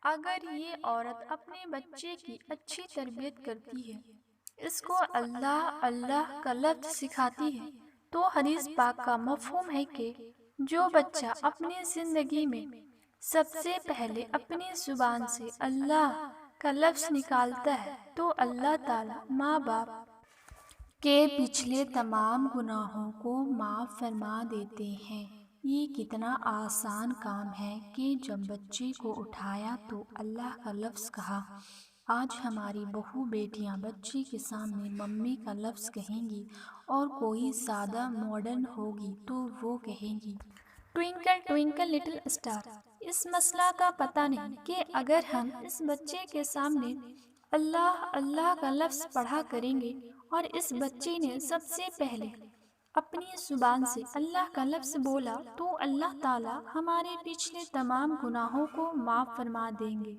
اگر یہ عورت اپنے بچے کی اچھی تربیت کرتی ہے، اس کو اللہ اللہ کا لفظ سکھاتی ہے، تو حدیث پاک کا مفہوم ہے کہ جو بچہ اپنی زندگی میں سب سے پہلے اپنی زبان سے اللہ کا لفظ نکالتا ہے تو اللہ تعالی ماں باپ کے پچھلے تمام گناہوں کو معاف فرما دیتے ہیں۔ یہ کتنا آسان کام ہے کہ جب بچے کو اٹھایا تو اللہ کا لفظ کہا۔ آج ہماری بہو بیٹیاں بچے کے سامنے ممی کا لفظ کہیں گی، اور کوئی سادہ ماڈرن ہوگی تو وہ کہیں گی ٹوئنکل ٹوئنکل لٹل اسٹار۔ اس مسئلہ کا پتہ نہیں کہ اگر ہم اس بچے کے سامنے اللہ اللہ کا لفظ پڑھا کریں گے اور اس بچے نے سب سے پہلے اپنی زبان سے اللہ کا لفظ بولا تو اللہ تعالی ہمارے پچھلے تمام گناہوں کو معاف فرما دیں گے۔